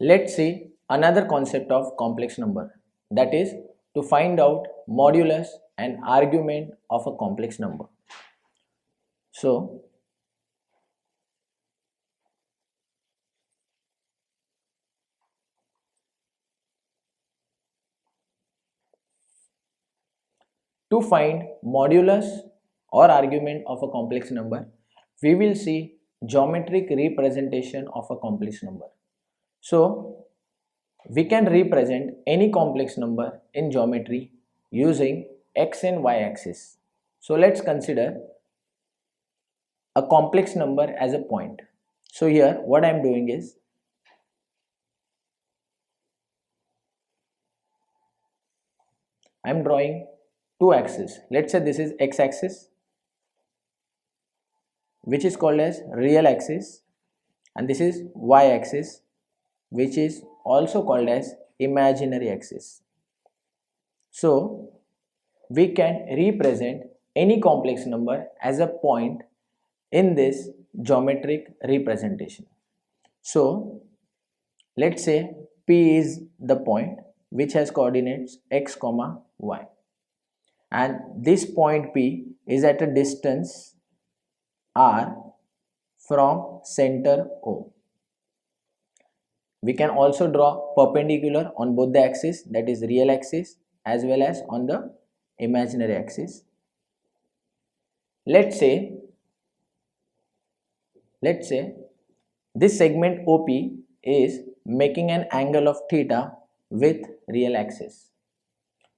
Let's see another concept of complex number, that is to find out modulus and argument of a complex number. So to find modulus or argument of a complex number, we will see geometric representation of a complex number. So we can represent any complex number in geometry using x and y axis. So let's consider a complex number as a point. So here what I am doing is I am drawing two axes. Let's say this is x axis, which is called as real axis, and this is y axis, which is also called as imaginary axis. So we can represent any complex number as a point in this geometric representation. So let's say P is the point which has coordinates x comma y, and this point P is at a distance r from center O. We can also draw perpendicular on both the axes, that is real axis, as well as on the imaginary axis. Let's say this segment OP is making an angle of theta with real axis.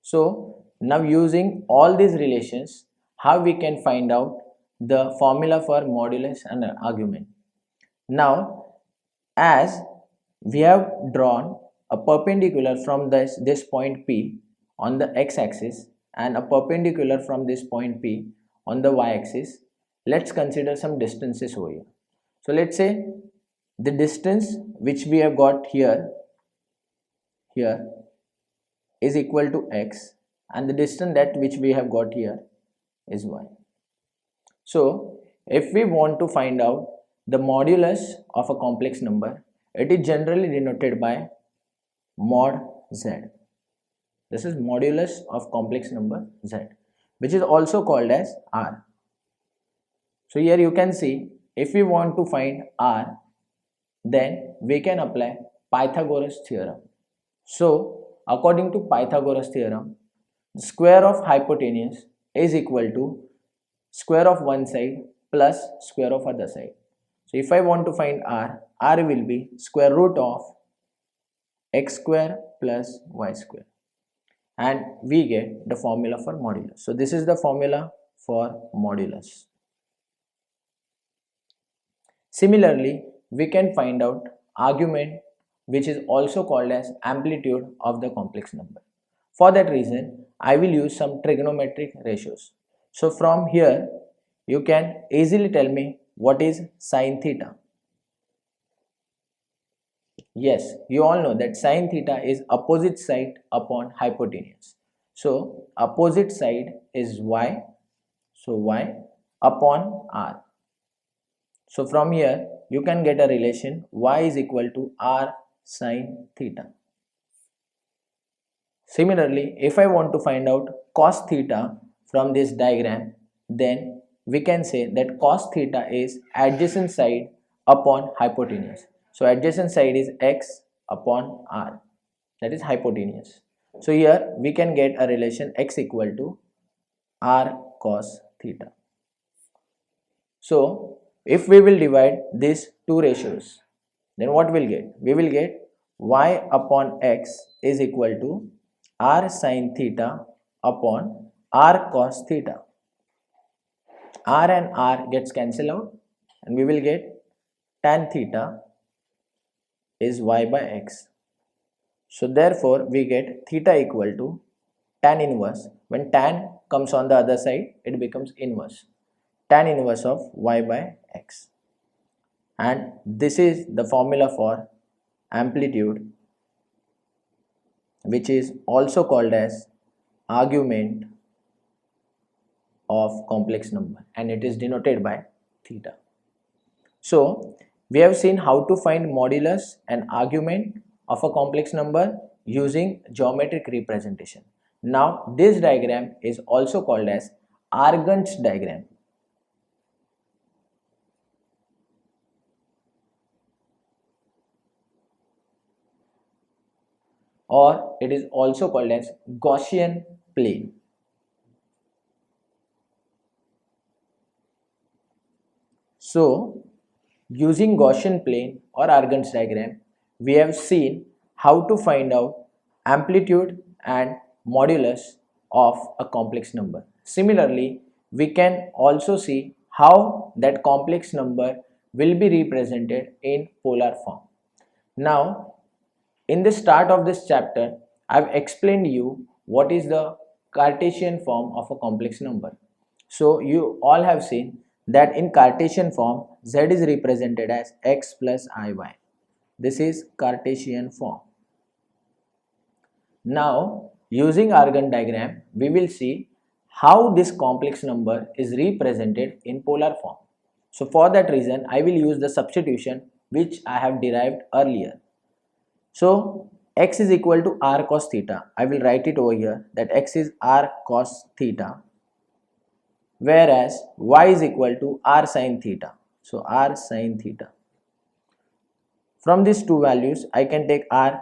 So now using all these relations, how we can find out the formula for modulus and argument. Now as we have drawn a perpendicular from this point P on the x-axis and a perpendicular from this point P on the y-axis, let's consider some distances over here. So let's say the distance which we have got here is equal to x, and the distance that which we have got here is y. So if we want to find out the modulus of a complex number, it is generally denoted by mod z. This is modulus of complex number z, which is also called as r. So here you can see, if we want to find r, then we can apply Pythagoras theorem. So according to Pythagoras theorem, the square of hypotenuse is equal to square of one side plus square of other side. So if I want to find r will be square root of x square plus y square, and we get the formula for modulus. So this is the formula for modulus. Similarly, we can find out argument, which is also called as amplitude of the complex number. For that reason, I will use some trigonometric ratios. So from here, you can easily tell me what is sine theta. Yes, you all know that sine theta is opposite side upon hypotenuse. So opposite side is y, so y upon r. So from here you can get a relation y is equal to r sine theta. Similarly, if I want to find out cos theta from this diagram, then we can say that cos theta is adjacent side upon hypotenuse. So adjacent side is x upon r, that is hypotenuse. So here we can get a relation x equal to r cos theta. So if we will divide these two ratios, then what we'll get? We will get y upon x is equal to r sin theta upon r cos theta. R and r gets cancelled out, and we will get tan theta is y by x. So therefore we get theta equal to tan inverse. When tan comes on the other side, it becomes inverse. Tan inverse of y by x. And this is the formula for amplitude, which is also called as argument of complex number, and it is denoted by theta. So we have seen how to find modulus and argument of a complex number using geometric representation. Now this diagram is also called as Argand's diagram, or it is also called as Gaussian plane. So using Gaussian plane or Argand's diagram, we have seen how to find out amplitude and modulus of a complex number. Similarly, we can also see how that complex number will be represented in polar form. Now, in the start of this chapter, I've explained you what is the Cartesian form of a complex number. So you all have seen that in Cartesian form, z is represented as x plus iy. This is Cartesian form. Now, using Argand diagram, we will see how this complex number is represented in polar form. So for that reason, I will use the substitution which I have derived earlier. So x is equal to r cos theta. I will write it over here that x is r cos theta, whereas y is equal to r sin theta. So r sin theta. From these two values, I can take r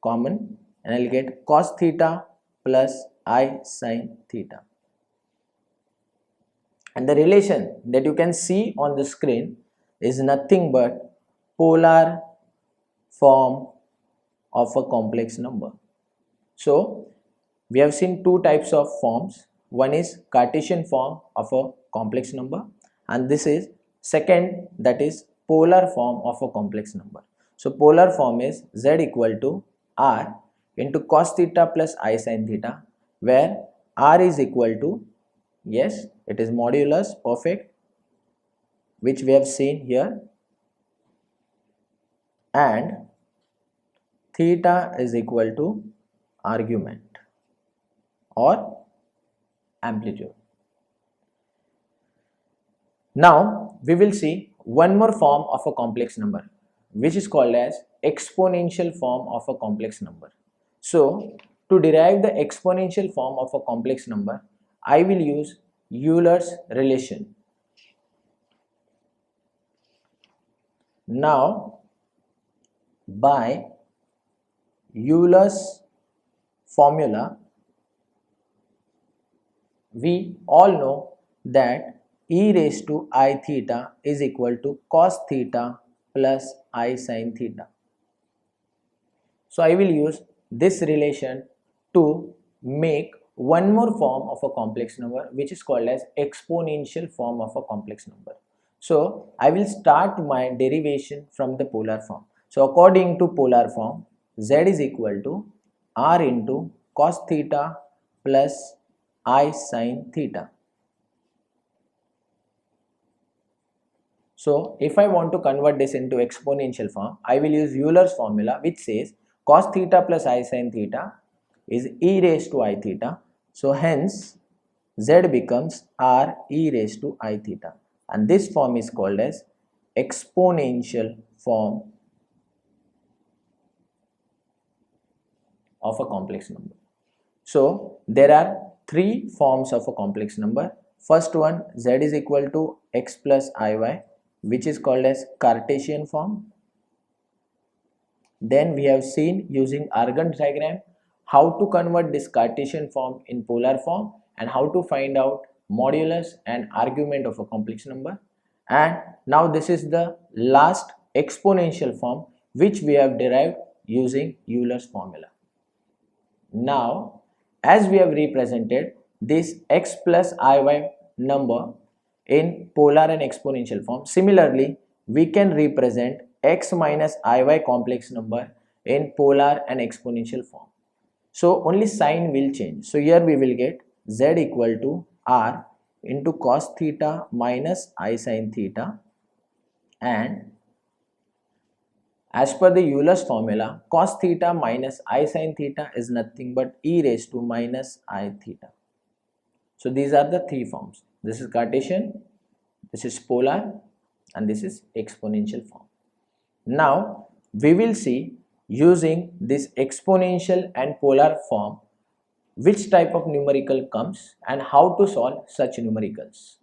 common and I will get cos theta plus I sin theta. And the relation that you can see on the screen is nothing but polar form of a complex number. So we have seen two types of forms. One is Cartesian form of a complex number, and this is second, that is polar form of a complex number. So polar form is z equal to r into cos theta plus I sin theta, where r is equal to, yes, it is modulus, perfect, which we have seen here, and theta is equal to argument or amplitude. Now we will see one more form of a complex number, which is called as exponential form of a complex number. So to derive the exponential form of a complex number, I will use Euler's relation. Now by Euler's formula, we all know that e raised to I theta is equal to cos theta plus I sin theta. So I will use this relation to make one more form of a complex number, which is called as exponential form of a complex number. So I will start my derivation from the polar form. So according to polar form, z is equal to r into cos theta plus I sin theta. So if I want to convert this into exponential form, I will use Euler's formula, which says cos theta plus I sin theta is e raised to I theta. So hence z becomes r e raised to I theta, and this form is called as exponential form of a complex number. So there are three forms of a complex number. First one, z is equal to x plus iy, which is called as Cartesian form. Then we have seen using Argand diagram how to convert this Cartesian form in polar form and how to find out modulus and argument of a complex number. And now this is the last exponential form, which we have derived using Euler's formula. Now as we have represented this x plus iy number in polar and exponential form, similarly we can represent x minus iy complex number in polar and exponential form. So only sign will change. So here we will get z equal to r into cos theta minus I sin theta, and as per the Euler's formula, cos theta minus I sin theta is nothing but e raised to minus I theta. So these are the three forms. This is Cartesian, this is polar, and this is exponential form. Now we will see using this exponential and polar form, which type of numerical comes and how to solve such numericals.